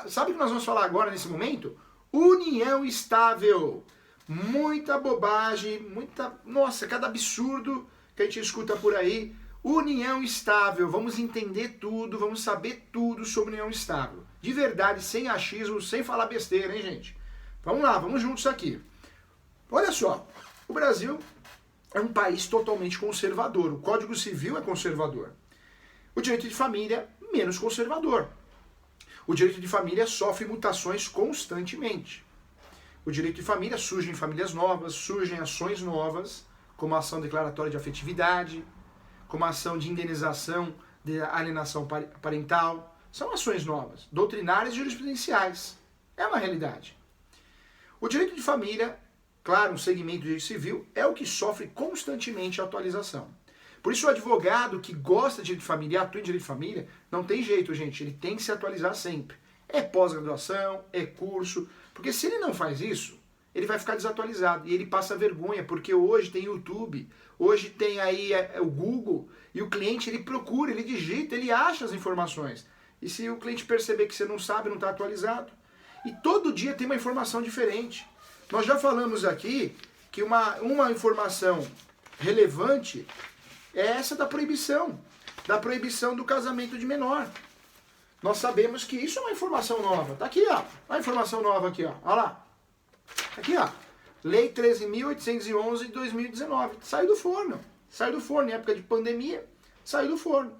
sabe o que nós vamos falar agora nesse momento? União estável. Muita bobagem, nossa, cada absurdo que a gente escuta por aí. União estável, vamos entender tudo, vamos saber tudo sobre união estável. De verdade, sem achismo, sem falar besteira, hein, gente? Vamos lá, vamos juntos aqui. Olha só, o Brasil é um país totalmente conservador. O Código Civil é conservador. O direito de família, menos conservador. O direito de família sofre mutações constantemente. O direito de família surgem famílias novas, surgem ações novas, como a ação declaratória de afetividade, como a ação de indenização de alienação parental. São ações novas, doutrinárias e jurisprudenciais. É uma realidade. O direito de família, claro, um segmento do direito civil, é o que sofre constantemente a atualização. Por isso o advogado que gosta de direito de família e atua em direito de família, não tem jeito, gente, ele tem que se atualizar sempre. É pós-graduação, é curso, porque se ele não faz isso, ele vai ficar desatualizado e ele passa vergonha, porque hoje tem YouTube, hoje tem aí o Google, e o cliente ele procura, ele digita, ele acha as informações. E se o cliente perceber que você não sabe, não está atualizado, e todo dia tem uma informação diferente. Nós já falamos aqui que uma informação relevante é essa da proibição do casamento de menor. Nós sabemos que isso é uma informação nova. Tá aqui, ó. A informação nova aqui, ó. Olha lá. Aqui, ó. Lei 13.811 de 2019. Saiu do forno. Saiu do forno. Em época de pandemia, saiu do forno.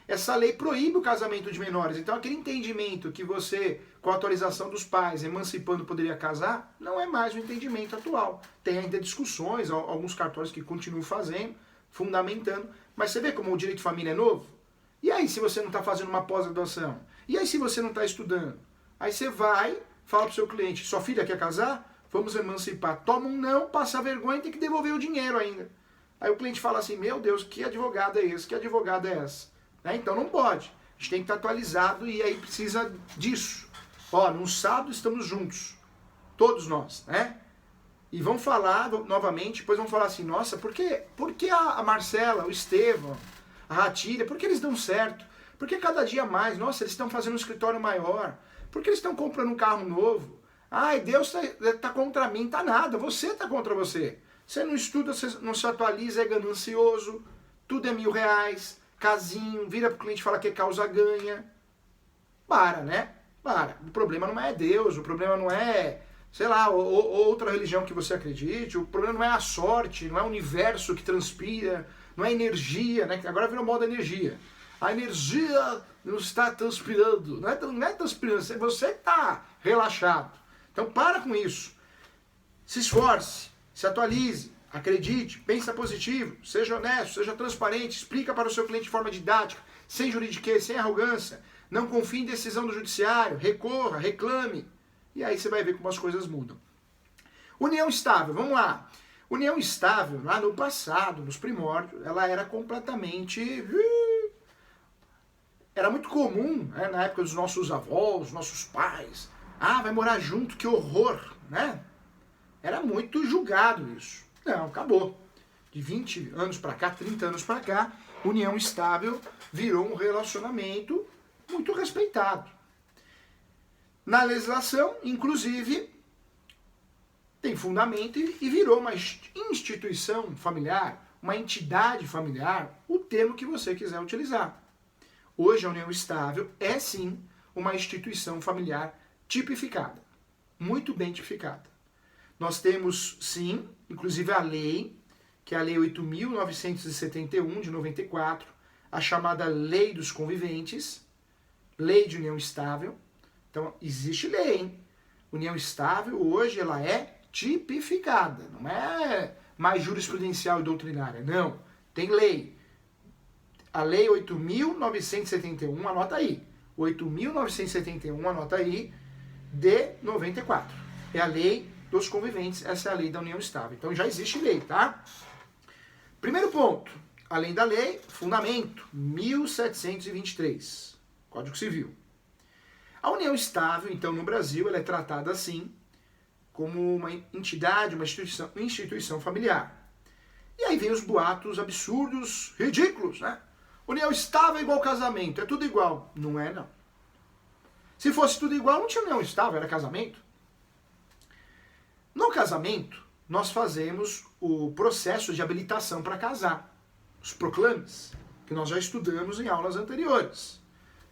Essa lei proíbe o casamento de menores. Então, aquele entendimento que você, com a autorização dos pais, emancipando, poderia casar, não é mais o entendimento atual. Tem ainda discussões, alguns cartórios que continuam fazendo, fundamentando. Mas você vê como o direito de família é novo? E aí, se você não está fazendo uma pós-graduação? E aí, se você não está estudando? Aí você vai, fala para o seu cliente, sua filha quer casar? Vamos emancipar. Toma um não, passa vergonha e tem que devolver o dinheiro ainda. Aí o cliente fala assim, meu Deus, que advogado é esse? Que advogada é essa? Né? Então não pode. A gente tem que estar atualizado e aí precisa disso. Ó, num sábado estamos juntos. Todos nós, né? E vão falar novamente, depois vão falar assim, nossa, por que a Marcela, o Estevão, a Ratília, por que eles dão certo? Por que cada dia mais? Nossa, eles estão fazendo um escritório maior. Por que eles estão comprando um carro novo? Ai, Deus tá contra mim. Tá nada, você tá contra você. Você não estuda, você não se atualiza, é ganancioso, tudo é R$1.000, casinho, vira pro cliente e fala que é causa ganha. Para, né? Para. O problema não é Deus, o problema não é, sei lá, outra religião que você acredite, o problema não é a sorte, não é o universo que transpira, não é energia, né? Agora virou moda energia. A energia não está transpirando, não é transpirando, você está relaxado. Então para com isso. Se esforce, se atualize, acredite, pense positivo, seja honesto, seja transparente, explica para o seu cliente de forma didática, sem juridiquês, sem arrogância, não confie em decisão do judiciário, recorra, reclame, e aí você vai ver como as coisas mudam. União estável, vamos lá. União estável, lá no passado, nos primórdios, ela era completamente... Era muito comum, né, na época dos nossos avós, nossos pais. Ah, vai morar junto, que horror, né? Era muito julgado isso. Não, acabou. De 20 anos para cá, 30 anos para cá, união estável virou um relacionamento muito respeitado. Na legislação, inclusive, tem fundamento e virou uma instituição familiar, uma entidade familiar, o termo que você quiser utilizar. Hoje a união estável é sim uma instituição familiar tipificada, muito bem tipificada. Nós temos sim, inclusive a lei, que é a lei 8.971 de 94, a chamada lei dos conviventes, lei de união estável. Então existe lei, hein? União estável hoje ela é tipificada, não é mais jurisprudencial e doutrinária, não, tem lei. A lei 8.971, anota aí. 8.971, anota aí, de 94. É a lei dos conviventes, essa é a lei da união estável. Então já existe lei, tá? Primeiro ponto, além da lei, fundamento, 1723, Código Civil. A união estável, então, no Brasil, ela é tratada assim, como uma entidade, uma instituição familiar. E aí vem os boatos absurdos, ridículos, né? União estável é igual casamento, é tudo igual. Não é, não. Se fosse tudo igual, não tinha união estável, era casamento. No casamento, nós fazemos o processo de habilitação para casar, os proclames, que nós já estudamos em aulas anteriores.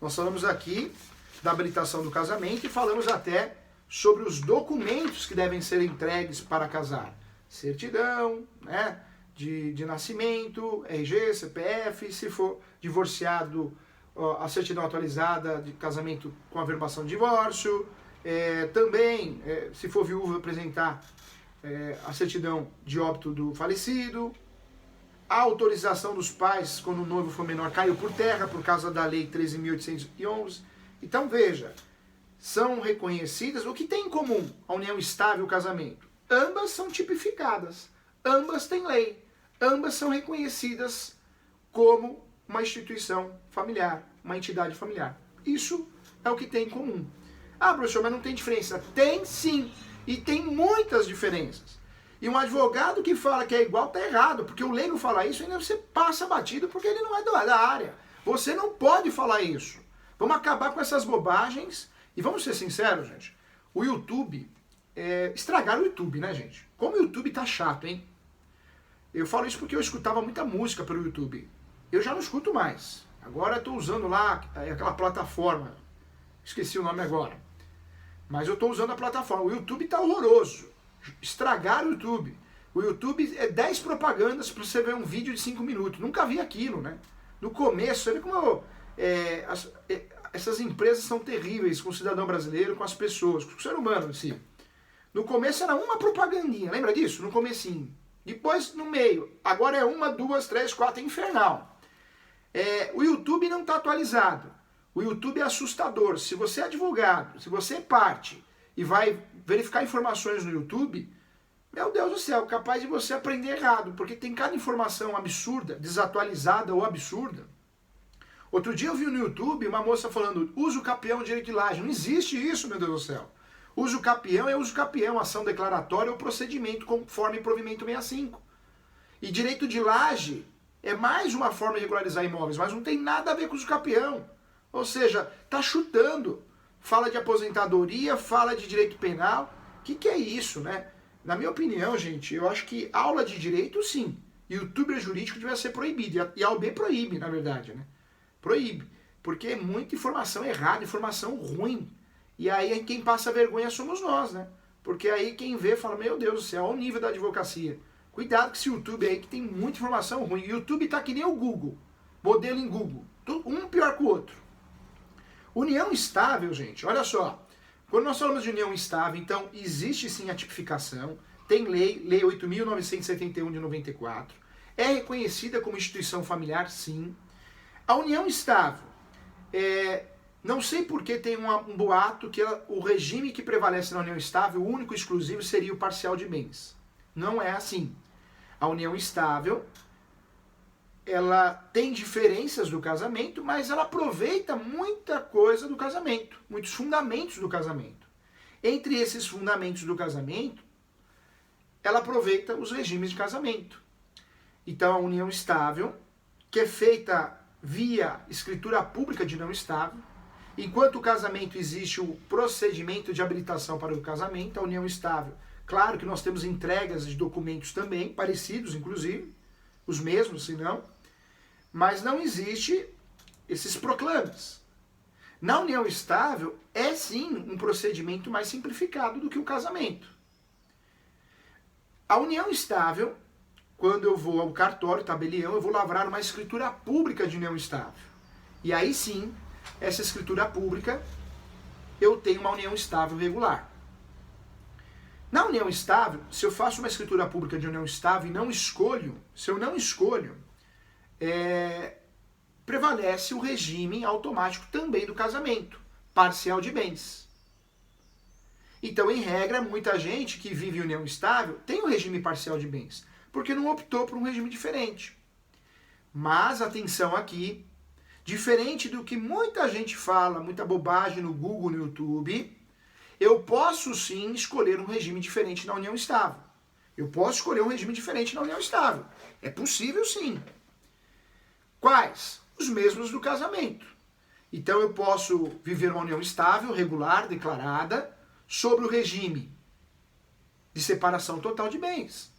Nós falamos aqui da habilitação do casamento e falamos até sobre os documentos que devem ser entregues para casar. Certidão, né, de nascimento, RG, CPF, se for divorciado, a certidão atualizada de casamento com a averbação de divórcio, também, se for viúva, apresentar a certidão de óbito do falecido, a autorização dos pais quando o noivo for menor caiu por terra por causa da lei 13.811. Então veja, são reconhecidas o que tem em comum a união estável e o casamento. Ambas são tipificadas, ambas têm lei, ambas são reconhecidas como uma instituição familiar, uma entidade familiar. Isso é o que tem em comum. Ah, professor, mas não tem diferença? Tem sim, e tem muitas diferenças. E um advogado que fala que é igual está errado, porque o leigo fala isso e ainda você passa batido porque ele não é da área. Você não pode falar isso. Vamos acabar com essas bobagens e vamos ser sinceros, gente. O YouTube, estragaram o YouTube, né, gente? Como o YouTube tá chato, hein? Eu falo isso porque eu escutava muita música pelo YouTube. Eu já não escuto mais. Agora eu tô usando lá aquela plataforma. Esqueci o nome agora. Mas eu tô usando a plataforma. O YouTube tá horroroso. Estragaram o YouTube. O YouTube é 10 propagandas para você ver um vídeo de 5 minutos. Nunca vi aquilo, né? No começo, você vê como essas empresas são terríveis com o cidadão brasileiro, com as pessoas, com o ser humano em si. No começo era uma propagandinha, lembra disso? No comecinho. Depois, no meio. Agora é 1, 2, 3, 4, é infernal. O YouTube não está atualizado. O YouTube é assustador. Se você é advogado, se você é parte e vai verificar informações no YouTube, meu Deus do céu, capaz de você aprender errado, porque tem cada informação absurda, desatualizada ou absurda. Outro dia eu vi no YouTube uma moça falando, uso capião, direito de laje. Não existe isso, meu Deus do céu. Uso capião é uso capião, ação declaratória ou procedimento conforme provimento 65. E direito de laje é mais uma forma de regularizar imóveis, mas não tem nada a ver com uso capião. Ou seja, tá chutando. Fala de aposentadoria, fala de direito penal. O que é isso, né? Na minha opinião, gente, eu acho que aula de direito, sim. Youtuber jurídico devia ser proibido. E a OAB proíbe, na verdade, né? Proíbe. Porque é muita informação errada, informação ruim. E aí quem passa vergonha somos nós, né? Porque aí quem vê fala, meu Deus do céu, olha o nível da advocacia. Cuidado com esse YouTube aí que tem muita informação ruim. O YouTube tá que nem o Google. Modelo em Google. Um pior que o outro. União estável, gente, olha só. Quando nós falamos de união estável, então existe sim a tipificação. Tem lei 8.971 de 94. É reconhecida como instituição familiar, sim. A união estável, não sei por que tem um boato que o regime que prevalece na união estável, o único e exclusivo, seria o parcial de bens. Não é assim. A união estável, ela tem diferenças do casamento, mas ela aproveita muita coisa do casamento, muitos fundamentos do casamento. Entre esses fundamentos do casamento, ela aproveita os regimes de casamento. Então, a união estável, que é feita via escritura pública de não estável, enquanto o casamento existe o procedimento de habilitação para o casamento, a união estável. Claro que nós temos entregas de documentos também, parecidos inclusive, os mesmos, se não, mas não existe esses proclames. Na união estável, é sim um procedimento mais simplificado do que o casamento. A união estável, quando eu vou ao cartório, tabelião, eu vou lavrar uma escritura pública de união estável. E aí sim, essa escritura pública, eu tenho uma união estável regular. Na união estável, se eu faço uma escritura pública de união estável e não escolho, se eu não escolho, prevalece o regime automático também do casamento, parcial de bens. Então, em regra, muita gente que vive em união estável tem o regime parcial de bens, porque não optou por um regime diferente. Mas, atenção aqui, diferente do que muita gente fala, muita bobagem no Google, no YouTube, eu posso sim escolher um regime diferente na união estável. Eu posso escolher um regime diferente na união estável. É possível sim. Quais? Os mesmos do casamento. Então eu posso viver uma união estável, regular, declarada, sobre o regime de separação total de bens,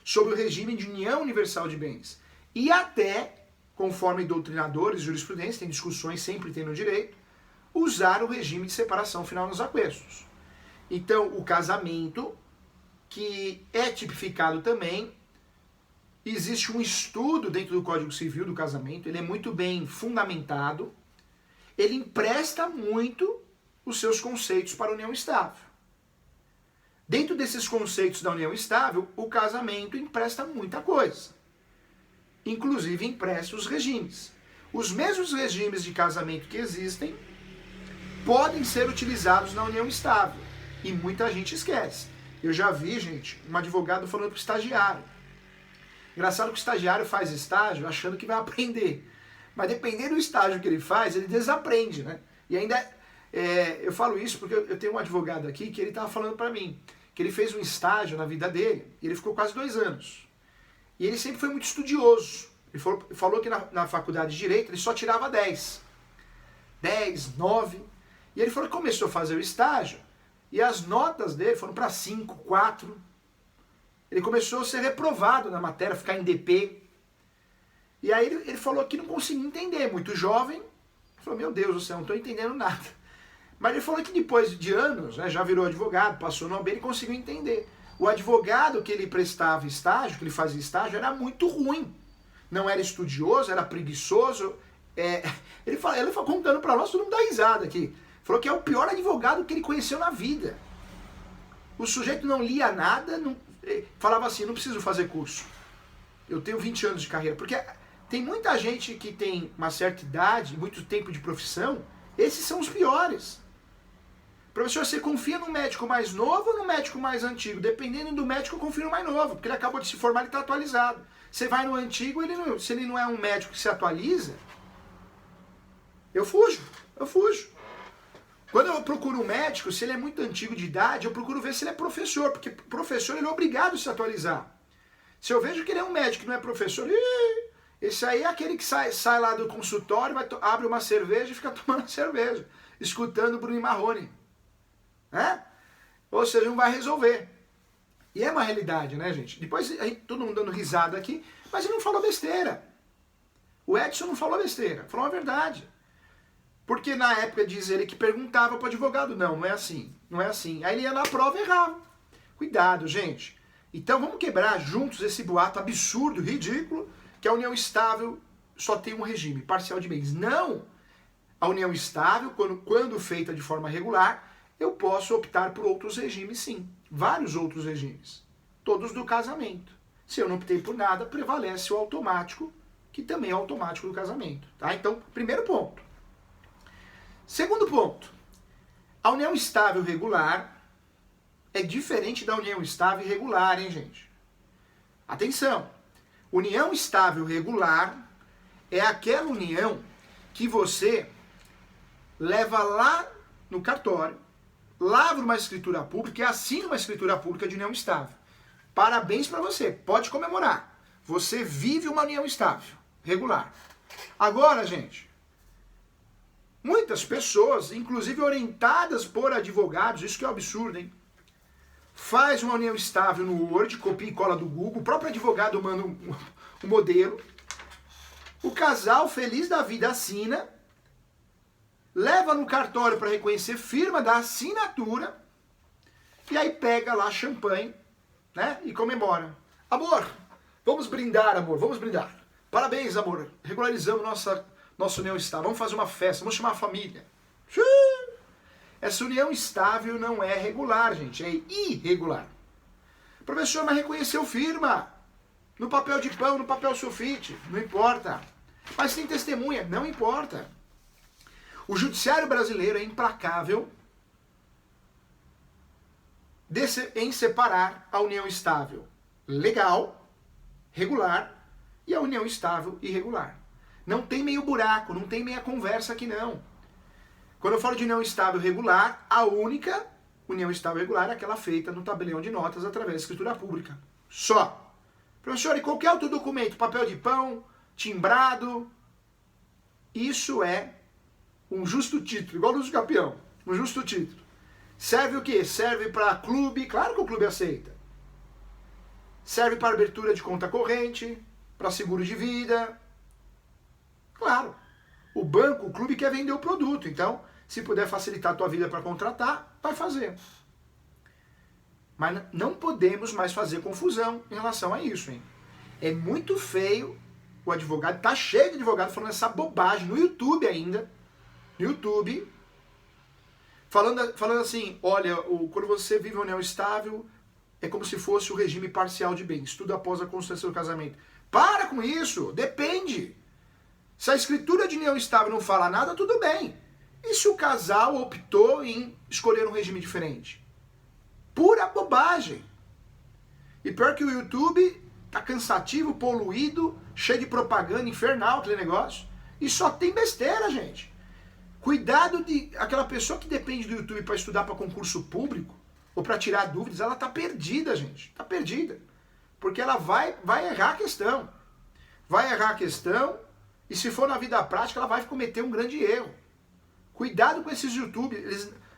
sobre o regime de união universal de bens. E até, conforme doutrinadores, jurisprudência, tem discussões, sempre tem no direito, usar o regime de separação final nos aquestos. Então, o casamento, que é tipificado também, existe um estudo dentro do Código Civil do casamento, ele é muito bem fundamentado, ele empresta muito os seus conceitos para a união estável. Dentro desses conceitos da união estável, o casamento empresta muita coisa. Inclusive empresta os regimes. Os mesmos regimes de casamento que existem podem ser utilizados na união estável. E muita gente esquece. Eu já vi, gente, um advogado falando para o estagiário. Engraçado que o estagiário faz estágio achando que vai aprender. Mas dependendo do estágio que ele faz, ele desaprende, né? E ainda, eu falo isso porque eu tenho um advogado aqui que ele estava falando para mim que ele fez um estágio na vida dele e ele ficou quase 2 anos. E ele sempre foi muito estudioso. Ele falou que na faculdade de Direito ele só tirava 10. 10, 9. E ele falou que começou a fazer o estágio e as notas dele foram para 5, 4. Ele começou a ser reprovado na matéria, ficar em DP. E aí ele falou que não conseguia entender, muito jovem. Ele falou, meu Deus do céu, não estou entendendo nada. Mas ele falou que depois de anos, né, já virou advogado, passou no OAB, ele conseguiu entender. O advogado que ele prestava estágio, que ele fazia estágio, era muito ruim. Não era estudioso, era preguiçoso. Ele foi contando para nós, todo mundo dá risada aqui. Falou que é o pior advogado que ele conheceu na vida. O sujeito não lia nada, falava assim, não preciso fazer curso. Eu tenho 20 anos de carreira. Porque tem muita gente que tem uma certa idade, muito tempo de profissão, esses são os piores. Professor, você confia no médico mais novo ou no médico mais antigo? Dependendo do médico, eu confio no mais novo, porque ele acabou de se formar e está atualizado. Você vai no antigo, se ele não é um médico que se atualiza, eu fujo. Quando eu procuro um médico, se ele é muito antigo de idade, eu procuro ver se ele é professor, porque professor ele é obrigado a se atualizar. Se eu vejo que ele é um médico que não é professor, esse aí é aquele que sai lá do consultório, abre uma cerveja e fica tomando cerveja, escutando o Bruno Marrone. Né? Ou seja, não vai resolver. E é uma realidade, né, gente? Depois, todo mundo dando risada aqui, mas ele não falou besteira. O Edson não falou besteira, falou a verdade. Porque na época diz ele que perguntava para o advogado, não é assim, não é assim. Aí ele ia na prova e errava. Cuidado, gente. Então vamos quebrar juntos esse boato absurdo, ridículo, que a união estável só tem um regime, parcial de bens. Não! A união estável, quando feita de forma regular, eu posso optar por outros regimes, sim. Vários outros regimes. Todos do casamento. Se eu não optei por nada, prevalece o automático, que também é automático do casamento. Tá? Então, primeiro ponto. Segundo ponto. A união estável regular é diferente da união estável irregular, hein, gente? Atenção. União estável regular é aquela união que você leva lá no cartório, lavra uma escritura pública e assina uma escritura pública de união estável. Parabéns para você, pode comemorar. Você vive uma união estável, regular. Agora, gente, muitas pessoas, inclusive orientadas por advogados, isso que é um absurdo, hein? Faz uma união estável no Word, copia e cola do Google, o próprio advogado manda um modelo. O casal, feliz da vida, assina, leva no cartório para reconhecer, firma da assinatura, e aí pega lá champanhe, né, e comemora. Amor, vamos brindar, amor, vamos brindar. Parabéns, amor, regularizamos nossa união estável, vamos fazer uma festa, vamos chamar a família. Essa união estável não é regular, gente, é irregular. Professor, mas reconheceu firma. No papel de pão, no papel sulfite, não importa. Mas tem testemunha, não importa. O judiciário brasileiro é implacável em separar a união estável legal, regular, e a união estável irregular. Não tem meio buraco, não tem meia conversa aqui não. Quando eu falo de união estável regular, a única união estável regular é aquela feita no tabelião de notas através da escritura pública. Só. Professor, e qualquer outro documento, papel de pão, timbrado, isso é um justo título, igual do campeão, um justo título. Serve o quê? Serve para clube, claro que o clube aceita. Serve para abertura de conta corrente, para seguro de vida. Claro, o banco, o clube quer vender o produto, então se puder facilitar a tua vida para contratar, vai fazer. Mas não podemos mais fazer confusão em relação a isso, hein? É muito feio o advogado, tá cheio de advogado falando essa bobagem no YouTube ainda. No YouTube, falando assim, olha, quando você vive uma união estável, é como se fosse o regime parcial de bens, tudo após a consumação do casamento. Para com isso, depende. Se a escritura de união estável não fala nada, tudo bem. E se o casal optou em escolher um regime diferente? Pura bobagem. E pior que o YouTube tá cansativo, poluído, cheio de propaganda infernal, aquele negócio. E só tem besteira, gente. Cuidado de aquela pessoa que depende do YouTube para estudar para concurso público ou para tirar dúvidas, ela tá perdida, gente. Tá perdida. Porque ela vai errar a questão. Vai errar a questão e se for na vida prática, ela vai cometer um grande erro. Cuidado com esses YouTube.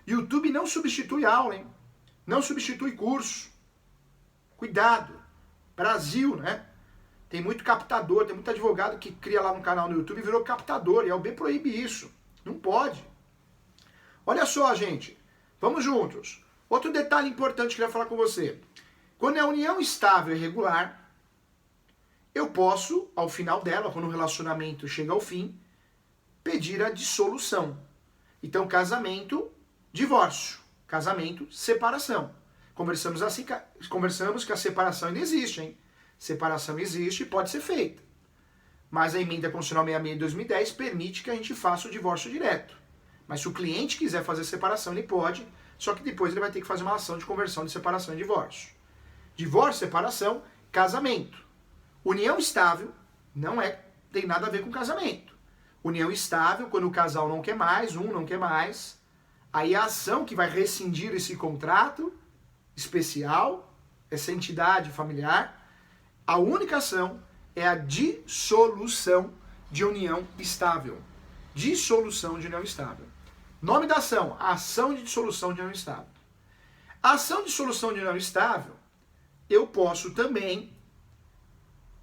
YouTube não substitui aula, hein? Não substitui curso. Cuidado. Brasil, né? Tem muito captador, tem muito advogado que cria lá no canal no YouTube e virou captador. E a OAB proíbe isso. Não pode. Olha só, gente. Vamos juntos. Outro detalhe importante que eu queria falar com você. Quando é união estável e regular, eu posso, ao final dela, quando o relacionamento chega ao fim, pedir a dissolução. Então, casamento, divórcio. Casamento, separação. Conversamos que a separação ainda existe, hein? Separação existe e pode ser feita. Mas a emenda constitucional 66 de 2010 permite que a gente faça o divórcio direto. Mas se o cliente quiser fazer separação, ele pode, só que depois ele vai ter que fazer uma ação de conversão de separação e divórcio. Divórcio, separação, casamento. União estável tem nada a ver com casamento. União estável, quando o casal não quer mais, um não quer mais, aí a ação que vai rescindir esse contrato especial, essa entidade familiar, a única ação é a dissolução de união estável. Dissolução de união estável. Nome da ação, ação de dissolução de união estável. A ação de dissolução de união estável, eu posso também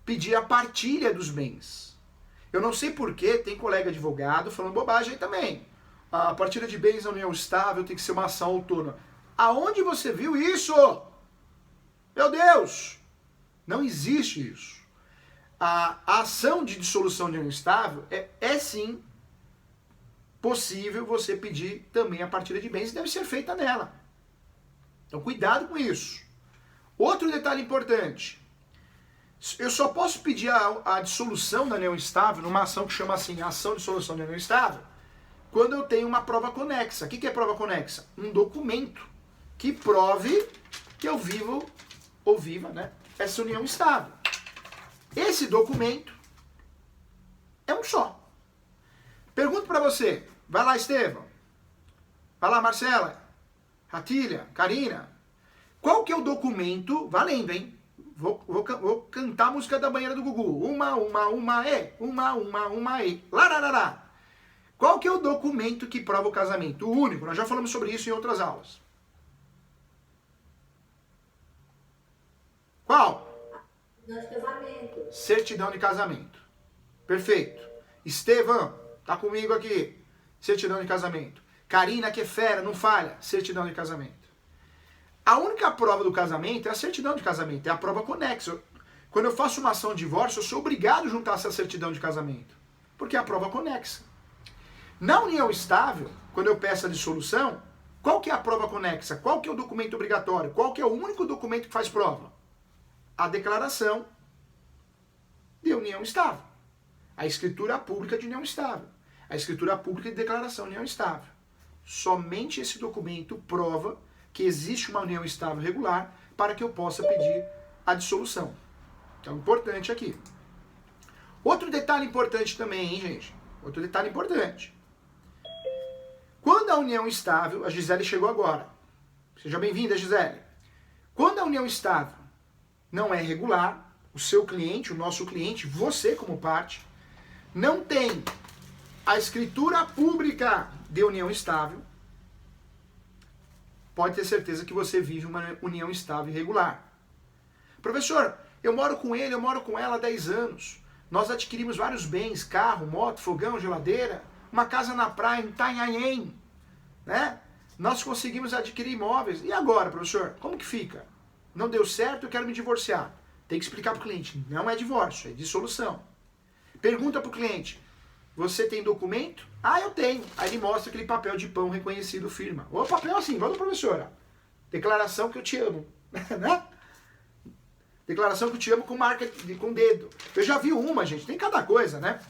pedir a partilha dos bens. Eu não sei porquê, tem colega advogado falando bobagem aí também. A partilha de bens na união estável tem que ser uma ação autônoma. Aonde você viu isso? Meu Deus! Não existe isso. A ação de dissolução de união estável é sim possível você pedir também a partilha de bens e deve ser feita nela. Então cuidado com isso. Outro detalhe importante. Eu só posso pedir a dissolução da união estável numa ação que chama assim, ação de dissolução da união estável, quando eu tenho uma prova conexa. O que é prova conexa? Um documento que prove que eu vivo ou viva, né, essa união estável. Esse documento é um só. Pergunto para você. Vai lá, Estevão. Vai lá, Marcela. Ratília. Karina. Qual que é o documento... Valendo, hein? Vou cantar a música da banheira do Gugu. Uma, e. Uma, e. Lararará. Qual que é o documento que prova o casamento? O único. Nós já falamos sobre isso em outras aulas. Qual? Certidão de casamento. Certidão de casamento. Perfeito. Estevão, tá comigo aqui. Certidão de casamento. Karina, que é fera, não falha. Certidão de casamento. A única prova do casamento é a certidão de casamento. É a prova conexa. Quando eu faço uma ação de divórcio, eu sou obrigado a juntar essa certidão de casamento. Porque é a prova conexa. Na união estável, quando eu peço a dissolução, qual que é a prova conexa? Qual que é o documento obrigatório? Qual que é o único documento que faz prova? A declaração de união estável. A escritura pública de união estável. A escritura pública de declaração de união estável. Somente esse documento prova que existe uma união estável regular para que eu possa pedir a dissolução. Então, importante aqui. Outro detalhe importante também, hein, gente? Outro detalhe importante. Quando a união estável, a Gisele chegou agora. Seja bem-vinda, Gisele. Quando a união estável não é regular, o seu cliente, o nosso cliente, você como parte, não tem a escritura pública de união estável, pode ter certeza que você vive uma união estável e regular. Professor, eu moro com ele, eu moro com ela há 10 anos. Nós adquirimos vários bens, carro, moto, fogão, geladeira, uma casa na praia em Itanhaém, né? Nós conseguimos adquirir imóveis. E agora, professor, como que fica? Não deu certo, eu quero me divorciar. Tem que explicar para o cliente, não é divórcio, é dissolução. Pergunta para o cliente, você tem documento? Ah, eu tenho. Aí ele mostra aquele papel de pão reconhecido, firma. Ou papel assim, igual do professor. Declaração que eu te amo. Né? Declaração que eu te amo com marca, com dedo. Eu já vi uma, gente, tem cada coisa, né?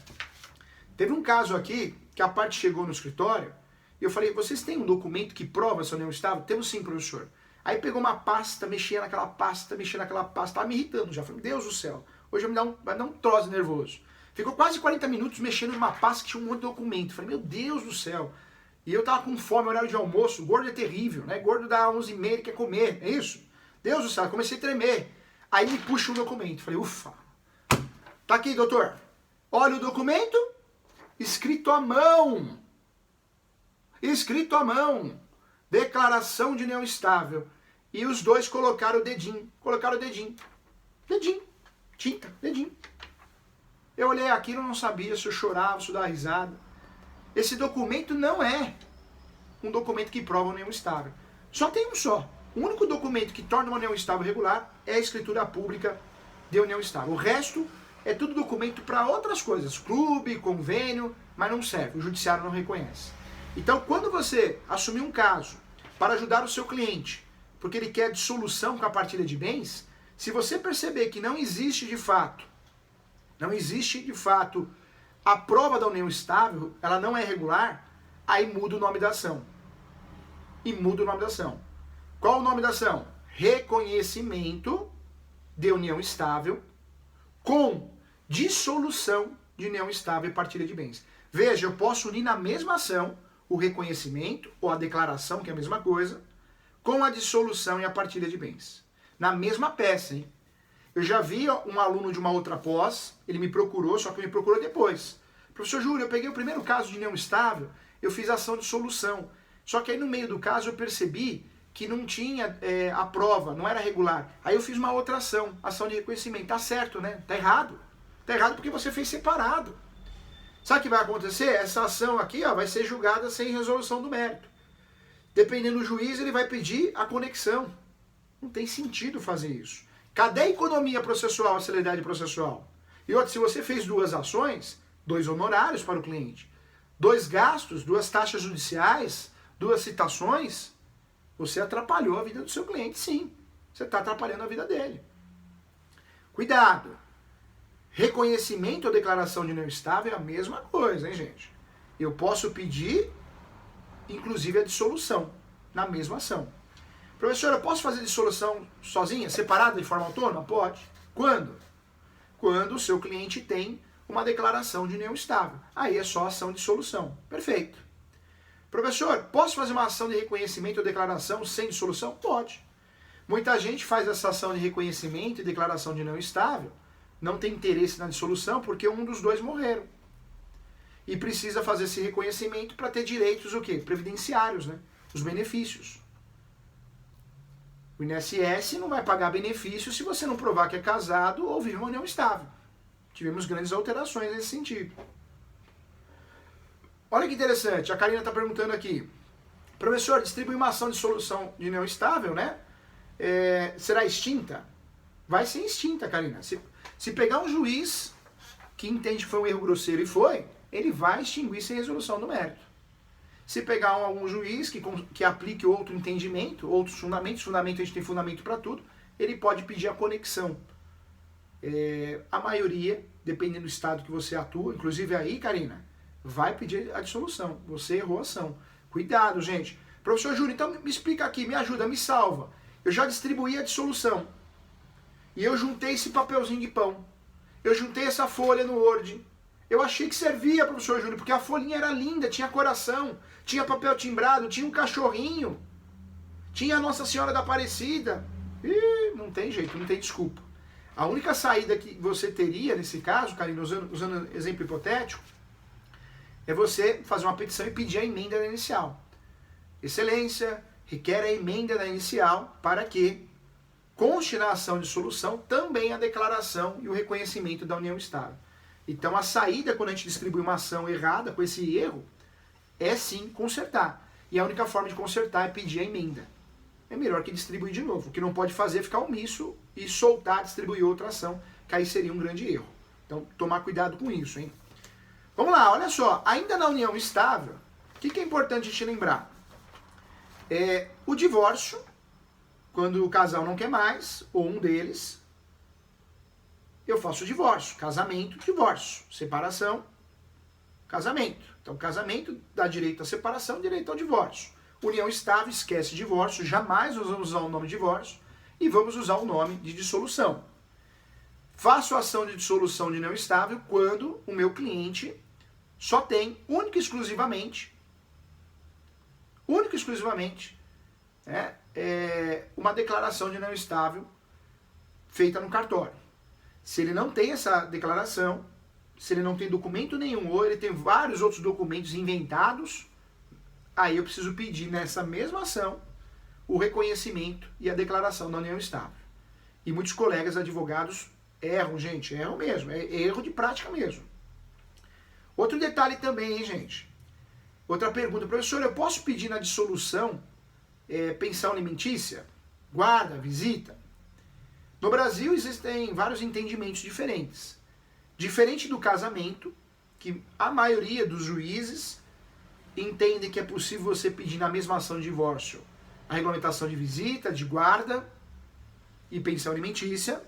Teve um caso aqui, que a parte chegou no escritório, e eu falei, vocês têm um documento que prova essa união estável? Temos sim, professor. Aí pegou uma pasta, mexia naquela pasta, tava me irritando já. Falei, Deus do céu, hoje vai me dar um troço nervoso. Ficou quase 40 minutos mexendo numa pasta que tinha um monte de documento. Falei, meu Deus do céu. E eu tava com fome, horário de almoço, gordo é terrível, né? Gordo dá 11h30, quer comer, é isso? Deus do céu, comecei a tremer. Aí me puxa um documento. Falei, ufa. Tá aqui, doutor. Olha o documento, escrito à mão. Escrito à mão. Declaração de união estável. E os dois colocaram o dedinho. Dedinho. Tinta, dedinho. Eu olhei aquilo, não sabia se eu chorava, se eu dava risada. Esse documento não é um documento que prova união estável. Só tem um só. O único documento que torna uma união estável regular é a escritura pública de união estável. O resto é tudo documento para outras coisas. Clube, convênio, mas não serve. O judiciário não reconhece. Então, quando você assumir um caso para ajudar o seu cliente, porque ele quer dissolução com a partilha de bens, se você perceber que não existe de fato a prova da união estável, ela não é regular, aí muda o nome da ação. Qual o nome da ação? Reconhecimento de união estável com dissolução de união estável e partilha de bens. Veja, eu posso unir na mesma ação o reconhecimento ou a declaração, que é a mesma coisa, com a dissolução e a partilha de bens. Na mesma peça, hein? Eu já vi um aluno de uma outra pós, ele me procurou, só que me procurou depois. Professor Júlio, eu peguei o primeiro caso de união estável, eu fiz ação de dissolução. Só que aí no meio do caso eu percebi que não tinha a prova, não era regular. Aí eu fiz uma outra ação de reconhecimento. Tá certo, né? Tá errado. Tá errado porque você fez separado. Sabe o que vai acontecer? Essa ação aqui vai ser julgada sem resolução do mérito. Dependendo do juiz, ele vai pedir a conexão. Não tem sentido fazer isso. Cadê a economia processual, a celeridade processual? E outra, se você fez 2 ações, 2 honorários para o cliente, 2 gastos, 2 taxas judiciais, 2 citações, você atrapalhou a vida do seu cliente, sim. Você está atrapalhando a vida dele. Cuidado. Reconhecimento ou declaração de união estável é a mesma coisa, hein, gente? Eu posso pedir, inclusive, a dissolução na mesma ação. Professor, eu posso fazer dissolução sozinha, separada, de forma autônoma? Pode. Quando? Quando o seu cliente tem uma declaração de união estável. Aí é só ação de dissolução. Perfeito. Professor, posso fazer uma ação de reconhecimento ou declaração sem dissolução? Pode. Muita gente faz essa ação de reconhecimento e declaração de união estável, não tem interesse na dissolução porque um dos dois morreram. E precisa fazer esse reconhecimento para ter direitos o quê? Previdenciários, né? Os benefícios. O INSS não vai pagar benefício se você não provar que é casado ou vive uma união estável. Tivemos grandes alterações nesse sentido. Olha que interessante, a Karina está perguntando aqui. Professor, distribui uma ação de dissolução de união estável, né? Será extinta? Vai ser extinta, Karina. Se pegar um juiz que entende que foi um erro grosseiro e foi, ele vai extinguir sem resolução do mérito. Se pegar algum juiz que aplique outro entendimento, outros fundamentos, fundamento a gente tem fundamento para tudo, ele pode pedir a conexão. A maioria, dependendo do estado que você atua, inclusive aí, Karina, vai pedir a dissolução. Você errou a ação. Cuidado, gente. Professor Júlio, então me explica aqui, me ajuda, me salva. Eu já distribuí a dissolução. E eu juntei esse papelzinho de pão. Eu juntei essa folha no Word. Eu achei que servia, professor Júlio, porque a folhinha era linda, tinha coração, tinha papel timbrado, tinha um cachorrinho, tinha a Nossa Senhora da Aparecida. Ih, não tem jeito, não tem desculpa. A única saída que você teria nesse caso, Karina, usando exemplo hipotético, é você fazer uma petição e pedir a emenda da inicial. Excelência, requer a emenda da inicial para que conste na ação de solução também a declaração e o reconhecimento da união estável. Então a saída quando a gente distribui uma ação errada com esse erro é sim consertar. E a única forma de consertar é pedir a emenda. É melhor que distribuir de novo. O que não pode fazer é ficar omisso e soltar, distribuir outra ação, que aí seria um grande erro. Então tomar cuidado com isso, hein? Vamos lá, olha só. Ainda na união estável, o que é importante a gente lembrar? O divórcio, quando o casal não quer mais, ou um deles, eu faço o divórcio. Casamento, divórcio. Separação, casamento. Então, casamento dá direito à separação, direito ao divórcio. União estável, esquece divórcio, jamais nós vamos usar o nome divórcio e vamos usar o nome de dissolução. Faço a ação de dissolução de união estável quando o meu cliente só tem, único e exclusivamente, uma declaração de união estável feita no cartório. Se ele não tem essa declaração, se ele não tem documento nenhum, ou ele tem vários outros documentos inventados, aí eu preciso pedir nessa mesma ação o reconhecimento e a declaração da união estável. E muitos colegas advogados erram, gente, erram mesmo, é erro de prática mesmo. Outro detalhe também, hein, gente? Outra pergunta, professor, eu posso pedir na dissolução pensão alimentícia, guarda, visita? No Brasil existem vários entendimentos diferentes. Diferente do casamento, que a maioria dos juízes entendem que é possível você pedir na mesma ação de divórcio a regulamentação de visita, de guarda e pensão alimentícia.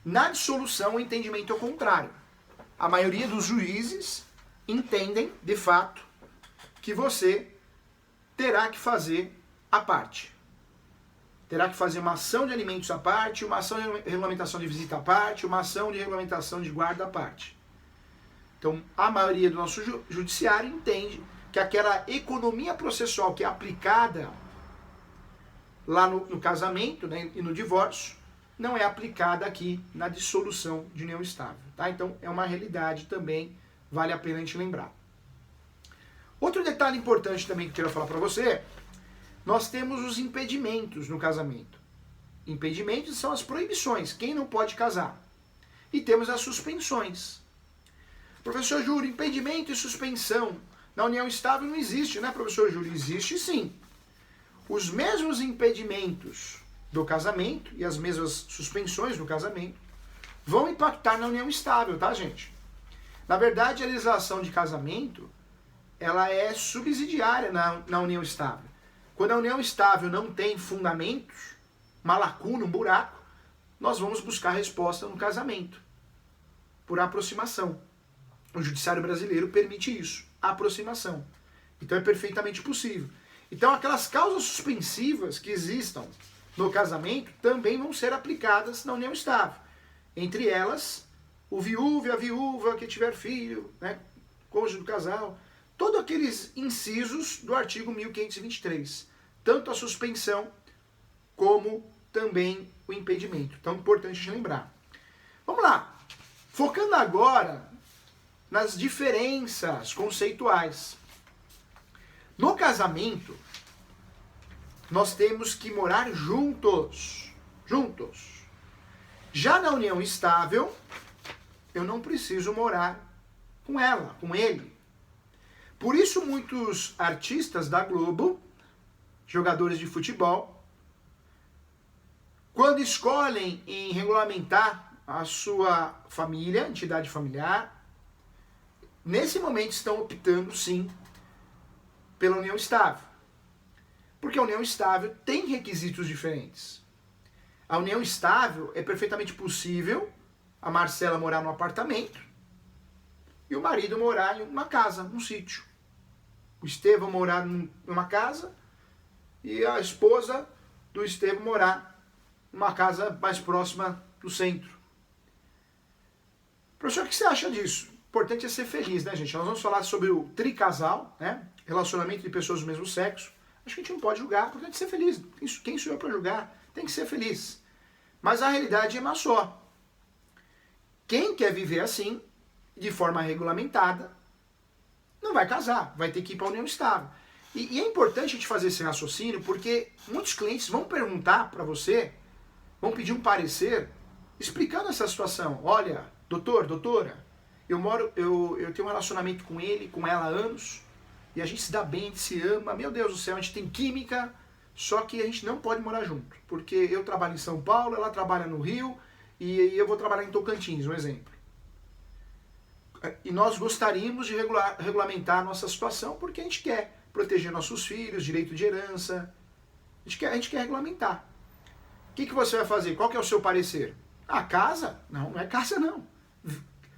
Na dissolução, o entendimento é o contrário. A maioria dos juízes entendem, de fato, que você terá que fazer a parte. Terá que fazer uma ação de alimentos à parte, uma ação de regulamentação de visita à parte, uma ação de regulamentação de guarda à parte. Então, a maioria do nosso judiciário entende que aquela economia processual que é aplicada lá no casamento, né, e no divórcio, não é aplicada aqui na dissolução de união estável. Tá? Então, é uma realidade também, vale a pena a gente lembrar. Outro detalhe importante também que eu quero falar para você, nós temos os impedimentos no casamento. Impedimentos são as proibições, quem não pode casar. E temos as suspensões. Professor Júlio, impedimento e suspensão na união estável não existe, né, professor Júlio? Existe sim. Os mesmos impedimentos do casamento e as mesmas suspensões do casamento vão impactar na união estável, tá, gente? Na verdade, a legislação de casamento, ela é subsidiária na união estável. Quando a união estável não tem fundamentos, uma lacuna, um buraco, nós vamos buscar resposta no casamento, por aproximação. O judiciário brasileiro permite isso, a aproximação. Então é perfeitamente possível. Então aquelas causas suspensivas que existam no casamento também vão ser aplicadas na união estável. Entre elas, o viúvo e a viúva que tiver filho, né, cônjuge do casal, todos aqueles incisos do artigo 1523. Tanto a suspensão como também o impedimento. Então é importante de lembrar. Vamos lá. Focando agora nas diferenças conceituais. No casamento, nós temos que morar juntos. Juntos. Já na união estável, eu não preciso morar com ela, com ele. Por isso, muitos artistas da Globo, jogadores de futebol, quando escolhem em regulamentar a sua família, entidade familiar, nesse momento estão optando, sim, pela união estável. Porque a união estável tem requisitos diferentes. A união estável é perfeitamente possível a Marcela morar num apartamento e o marido morar em uma casa, num sítio. O Estevão morar numa casa e a esposa do Estevão morar numa casa mais próxima do centro. Professor, o que você acha disso? O importante é ser feliz, né, gente? Nós vamos falar sobre o tricasal, né? Relacionamento de pessoas do mesmo sexo. Acho que a gente não pode julgar, porque tem que ser feliz. Quem sou eu para julgar? Tem que ser feliz. Mas a realidade é uma só. Quem quer viver assim, de forma regulamentada, não vai casar, vai ter que ir para a união estável. E é importante a gente fazer esse raciocínio, porque muitos clientes vão perguntar para você, vão pedir um parecer, explicando essa situação. Olha, doutor, doutora, eu tenho um relacionamento com ele, com ela há anos, e a gente se dá bem, a gente se ama, meu Deus do céu, a gente tem química, só que a gente não pode morar junto, porque eu trabalho em São Paulo, ela trabalha no Rio, e eu vou trabalhar em Tocantins, um exemplo. E nós gostaríamos de regulamentar a nossa situação, porque a gente quer proteger nossos filhos, direito de herança, a gente quer regulamentar. O que você vai fazer? Qual que é o seu parecer? Ah, casa? Não, não é casa não.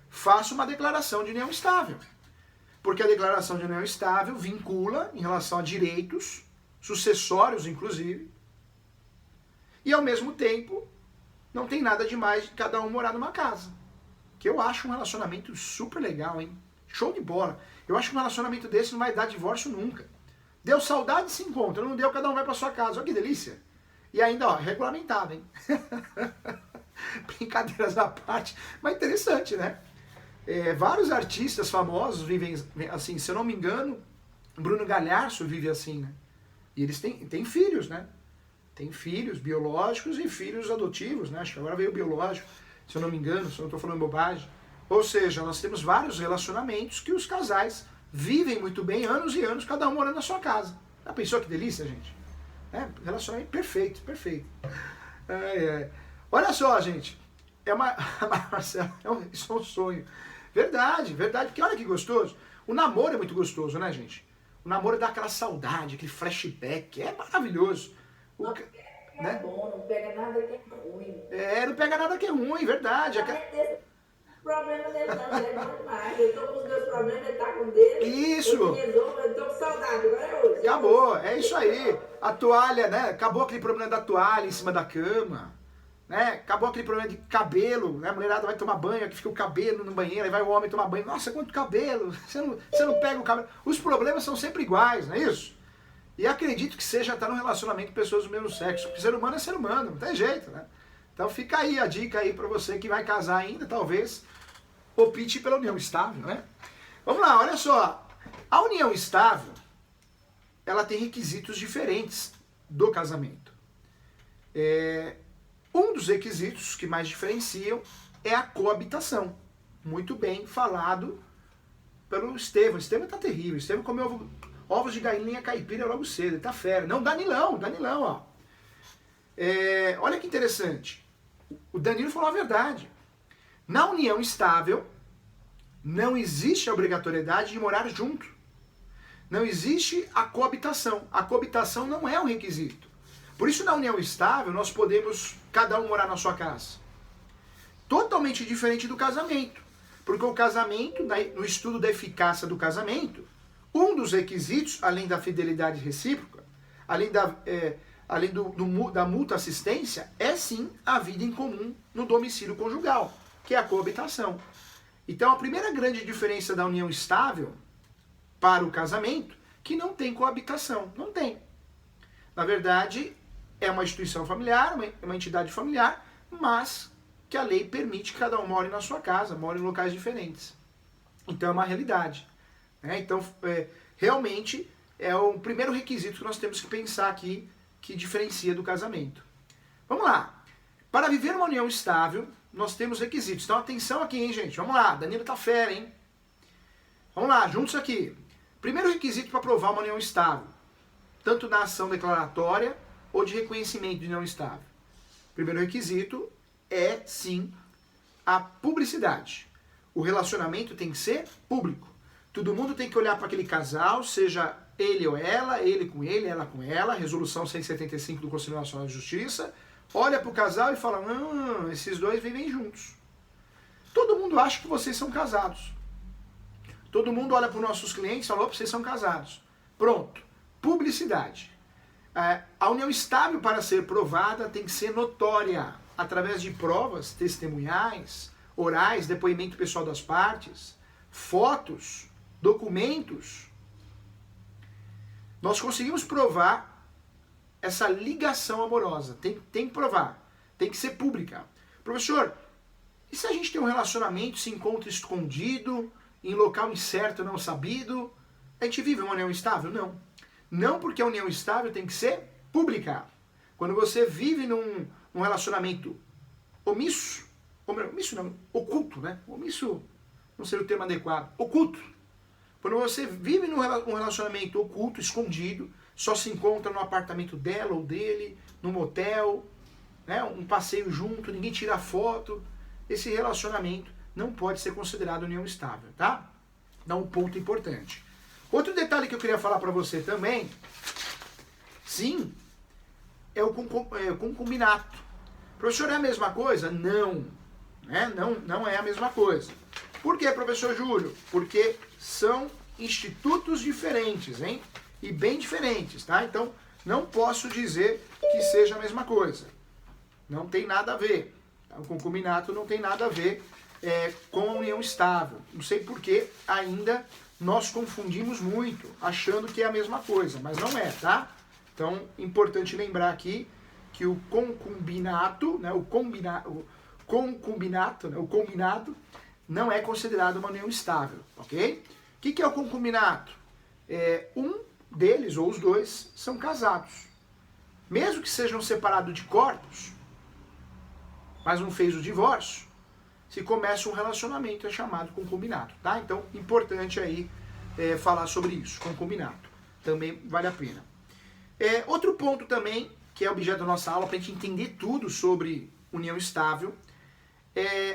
Faça uma declaração de união estável. Porque a declaração de união estável vincula em relação a direitos, sucessórios inclusive, e ao mesmo tempo não tem nada demais de cada um morar numa casa. Que eu acho um relacionamento super legal, hein? Show de bola. Eu acho que um relacionamento desse não vai dar divórcio nunca. Deu saudade, se encontra. Não deu, cada um vai pra sua casa. Olha que delícia. E ainda, ó, regulamentado, hein? Brincadeiras à parte. Mas interessante, né? Vários artistas famosos vivem assim. Se eu não me engano, Bruno Galhaço vive assim, né? E eles têm filhos, né? Tem filhos biológicos e filhos adotivos, né? Acho que agora veio o biológico, se eu não me engano, se eu não estou falando bobagem. Ou seja, nós temos vários relacionamentos que os casais vivem muito bem, anos e anos, cada um morando na sua casa. Já pensou que delícia, gente? Relacionamento perfeito, perfeito. Olha só, gente. Marcelo, isso é um sonho. Verdade, verdade. Porque olha que gostoso. O namoro é muito gostoso, né, gente? O namoro dá aquela saudade, aquele flashback. É maravilhoso. É bom, não pega nada que é ruim. Não pega nada que é ruim, verdade. O problema dele não é bom demais. Eu tô com os meus problemas, ele tá com o dele. Isso. Eu tô com saudade, agora é hoje. Acabou, é isso aí. A toalha, né? Acabou aquele problema da toalha em cima da cama. Né? Acabou aquele problema de cabelo, né? A mulherada vai tomar banho, aqui fica o cabelo no banheiro, aí vai o homem tomar banho. Nossa, quanto cabelo! Você não pega o cabelo. Os problemas são sempre iguais, não é isso? E acredito que seja estar num relacionamento com pessoas do mesmo sexo. Porque ser humano é ser humano, não tem jeito, né? Então fica aí a dica aí para você que vai casar ainda, talvez opte pela união estável, né? Vamos lá, olha só. A união estável, ela tem requisitos diferentes do casamento. Um dos requisitos que mais diferenciam é a coabitação. Muito bem falado pelo Estevão. Estevão tá terrível. Estevão comeu ovos de galinha caipira logo cedo. Ele tá fera. Não, Danilão, ó. Olha que interessante. O Danilo falou a verdade. Na união estável, não existe a obrigatoriedade de morar junto. Não existe a coabitação. A coabitação não é um requisito. Por isso, na união estável, nós podemos cada um morar na sua casa. Totalmente diferente do casamento. Porque o casamento, no estudo da eficácia do casamento, um dos requisitos, além da fidelidade recíproca, além da mútua assistência, é sim a vida em comum no domicílio conjugal, que é a coabitação. Então, a primeira grande diferença da união estável para o casamento, que não tem coabitação. Não tem. Na verdade, é uma instituição familiar, uma entidade familiar, mas que a lei permite que cada um more na sua casa, more em locais diferentes. Então é uma realidade. Então, realmente, é o primeiro requisito que nós temos que pensar aqui, que diferencia do casamento. Vamos lá. Para viver uma união estável, nós temos requisitos. Então atenção aqui, hein, gente? Vamos lá. Danilo tá fera, hein? Vamos lá, juntos aqui. Primeiro requisito para provar uma união estável, tanto na ação declaratória ou de reconhecimento de união estável. Primeiro requisito é, sim, a publicidade. O relacionamento tem que ser público. Todo mundo tem que olhar para aquele casal, seja ele ou ela, ele com ele, ela com ela, resolução 175 do Conselho Nacional de Justiça, olha para o casal e fala, esses dois vivem juntos. Todo mundo acha que vocês são casados. Todo mundo olha para os nossos clientes e fala, vocês são casados. Pronto. Publicidade. A união estável, para ser provada, tem que ser notória, através de provas testemunhais, orais, depoimento pessoal das partes, fotos, documentos. Nós conseguimos provar essa ligação amorosa. Tem que provar. Tem que ser pública. Professor, e se a gente tem um relacionamento, se encontra escondido, em local incerto, não sabido, a gente vive uma união estável? Não. Não, porque a união estável tem que ser pública. Quando você vive num relacionamento omisso, omisso não, oculto, né? Omisso não seria o termo adequado, oculto. Quando você vive num relacionamento oculto, escondido, só se encontra no apartamento dela ou dele, num motel, né? Um passeio junto, ninguém tira foto, esse relacionamento não pode ser considerado união estável, tá? Dá um ponto importante. Outro detalhe que eu queria falar para você também, sim, é o concubinato. Professor, é a mesma coisa? Não, né? Não é a mesma coisa. Por quê, professor Júlio? Porque são institutos diferentes, hein? E bem diferentes, tá? Então, não posso dizer que seja a mesma coisa. Não tem nada a ver. O concubinato não tem nada a ver com a união estável. Não sei por que ainda nós confundimos muito, achando que é a mesma coisa, mas não é, tá? Então, importante lembrar aqui que o concubinato, né, o combinado, não é considerado uma união estável, ok? O que é o concubinato? Um deles, ou os dois, são casados. Mesmo que sejam separados de corpos, mas não fez o divórcio, se começa um relacionamento, é chamado concubinato, tá? Então, importante aí falar sobre isso, concubinato. Também vale a pena. Outro ponto também, que é objeto da nossa aula, para a gente entender tudo sobre união estável,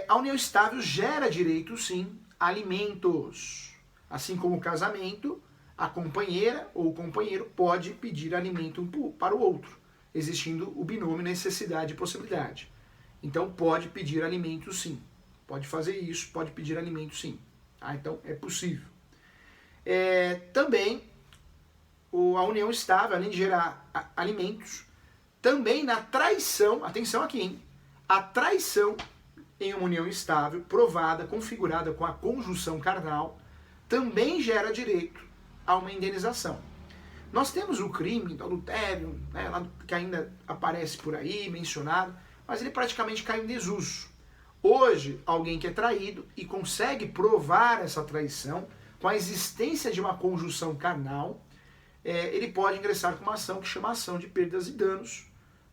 a união estável gera direito, sim, a alimentos. Assim como o casamento, a companheira ou o companheiro pode pedir alimento um para o outro, existindo o binômio necessidade e possibilidade. Então, pode pedir alimento, sim. Pode fazer isso, pode pedir alimento, sim. Então, é possível. Também, a união estável, além de gerar alimentos, também na traição, atenção aqui, hein? A traição em uma união estável, provada, configurada com a conjunção carnal, também gera direito a uma indenização. Nós temos o crime do adultério, né, que ainda aparece por aí, mencionado, mas ele praticamente cai em desuso. Hoje, alguém que é traído e consegue provar essa traição com a existência de uma conjunção carnal, ele pode ingressar com uma ação que chama ação de perdas e danos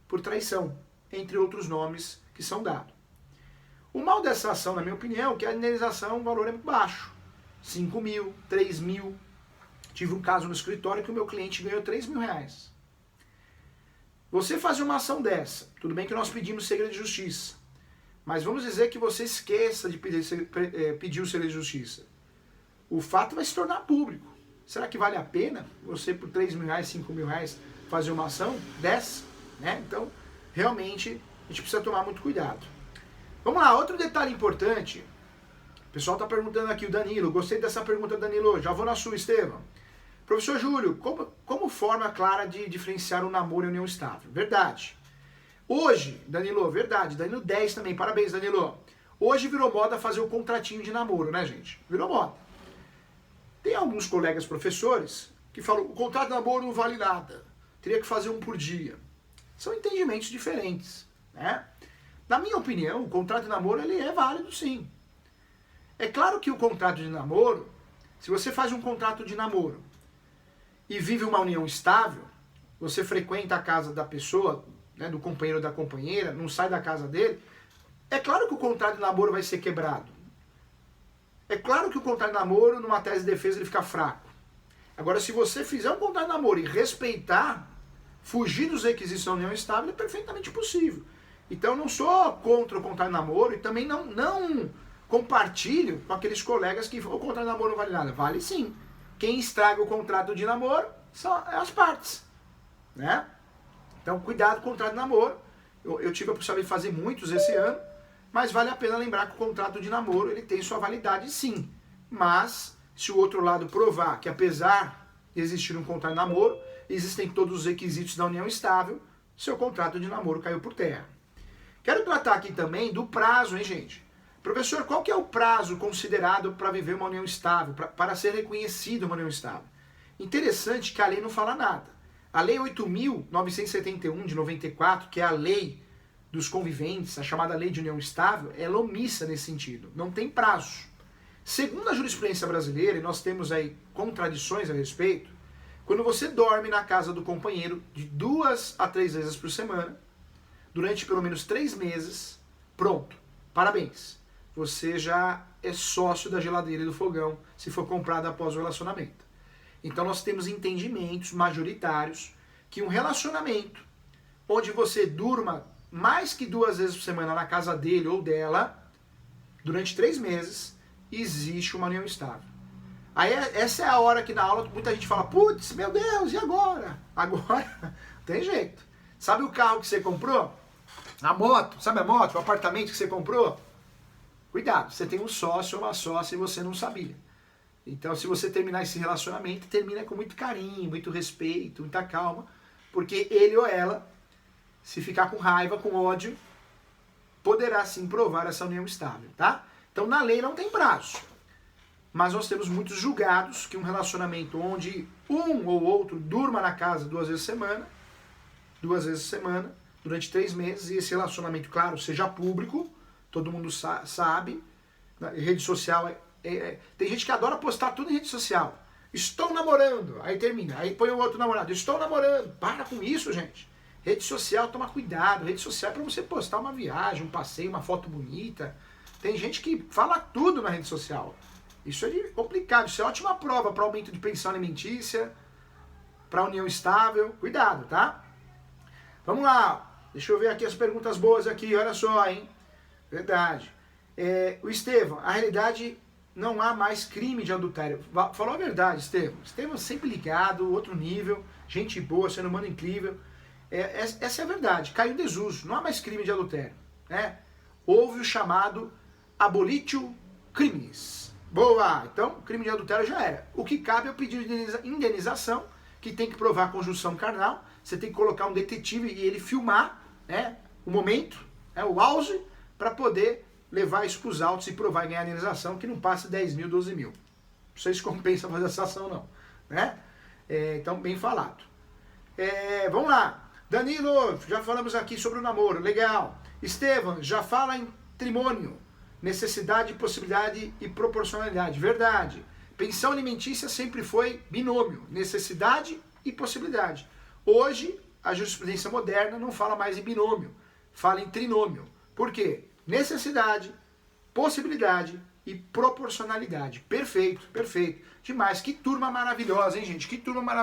por traição, entre outros nomes que são dados. O mal dessa ação, na minha opinião, é que a indenização, o valor é muito baixo. 5 mil, 3 mil. Tive um caso no escritório que o meu cliente ganhou 3 mil reais. Você fazer uma ação dessa, tudo bem que nós pedimos segredo de justiça, mas vamos dizer que você esqueça de pedir o segredo de justiça. O fato vai se tornar público. Será que vale a pena você, por 3 mil reais, 5 mil reais, fazer uma ação dessa? Né? Então, realmente, a gente precisa tomar muito cuidado. Vamos lá, outro detalhe importante. O pessoal está perguntando aqui, o Danilo. Gostei dessa pergunta, Danilo. Já vou na sua, Estevam. Professor Júlio, como forma clara de diferenciar o namoro e a união estável? Verdade. Hoje, Danilo, verdade. Danilo 10 também, parabéns, Danilo. Hoje virou moda fazer o contratinho de namoro, né, gente? Virou moda. Tem alguns colegas professores que falam, o contrato de namoro não vale nada. Teria que fazer um por dia. São entendimentos diferentes, né? Na minha opinião, o contrato de namoro ele é válido, sim. É claro que o contrato de namoro, se você faz um contrato de namoro e vive uma união estável, você frequenta a casa da pessoa, né, do companheiro ou da companheira, não sai da casa dele, é claro que o contrato de namoro vai ser quebrado. É claro que o contrato de namoro, numa tese de defesa, ele fica fraco. Agora, se você fizer um contrato de namoro e respeitar, fugir dos requisitos da união estável, é perfeitamente possível. Então, eu não sou contra o contrato de namoro e também não compartilho com aqueles colegas que o contrato de namoro não vale nada. Vale sim. Quem estraga o contrato de namoro são as partes, né? Então, cuidado com o contrato de namoro. Eu tive a possibilidade de fazer muitos esse ano, mas vale a pena lembrar que o contrato de namoro ele tem sua validade sim. Mas, se o outro lado provar que apesar de existir um contrato de namoro, existem todos os requisitos da união estável, seu contrato de namoro caiu por terra. Quero tratar aqui também do prazo, hein, gente? Professor, qual que é o prazo considerado para viver uma união estável, para ser reconhecida uma união estável? Interessante que a lei não fala nada. A Lei 8.971 de 94, que é a lei dos conviventes, a chamada Lei de União Estável, ela é omissa nesse sentido. Não tem prazo. Segundo a jurisprudência brasileira, e nós temos aí contradições a respeito, quando você dorme na casa do companheiro de 2 a 3 vezes por semana, durante pelo menos 3 meses, pronto, parabéns. Você já é sócio da geladeira e do fogão, se for comprado após o relacionamento. Então nós temos entendimentos majoritários que um relacionamento onde você durma mais que 2 vezes por semana na casa dele ou dela, durante 3 meses, existe uma união estável. Aí essa é a hora que na aula muita gente fala, putz, meu Deus, e agora? Agora tem jeito. Sabe o carro que você comprou? A moto, sabe a moto, o apartamento que você comprou? Cuidado, você tem um sócio ou uma sócia e você não sabia. Então, se você terminar esse relacionamento, termina com muito carinho, muito respeito, muita calma, porque ele ou ela, se ficar com raiva, com ódio, poderá sim provar essa união estável, tá? Então, na lei não tem prazo. Mas nós temos muitos julgados que um relacionamento onde um ou outro durma na casa 2 vezes por semana, durante 3 meses, e esse relacionamento, claro, seja público, todo mundo sabe, rede social tem gente que adora postar tudo em rede social. Estou namorando, aí termina, aí põe o outro namorado, estou namorando. Para com isso, gente. Rede social, toma cuidado. Rede social é para você postar uma viagem, um passeio, uma foto bonita. Tem gente que fala tudo na rede social. Isso é complicado, isso é ótima prova para aumento de pensão alimentícia, para união estável. Cuidado, tá? Vamos lá, deixa eu ver aqui as perguntas boas aqui, olha só, hein? Verdade. O Estevão, a realidade não há mais crime de adultério. Falou a verdade, Estevão. Estevão sempre ligado, outro nível, gente boa, ser humano incrível. Essa é a verdade, caiu em desuso, não há mais crime de adultério. Né? Houve o chamado abolitio criminis. Boa! Então, crime de adultério já era. O que cabe é o pedido de indenização, que tem que provar a conjunção carnal. Você tem que colocar um detetive e ele filmar o momento, o auge, para poder levar isso para os autos e provar e ganhar a indenização, que não passa 10 mil, 12 mil. Não sei se compensa fazer essa ação, não. Né? Então, bem falado. Vamos lá. Danilo, já falamos aqui sobre o namoro. Legal. Estevam, já fala em trimônio. Necessidade, possibilidade e proporcionalidade. Verdade. Pensão alimentícia sempre foi binômio. Necessidade e possibilidade. Hoje, a jurisprudência moderna não fala mais em binômio. Fala em trinômio. Por quê? Necessidade, possibilidade e proporcionalidade. Perfeito, perfeito. Demais. Que turma maravilhosa, hein, gente? Que turma maravilhosa.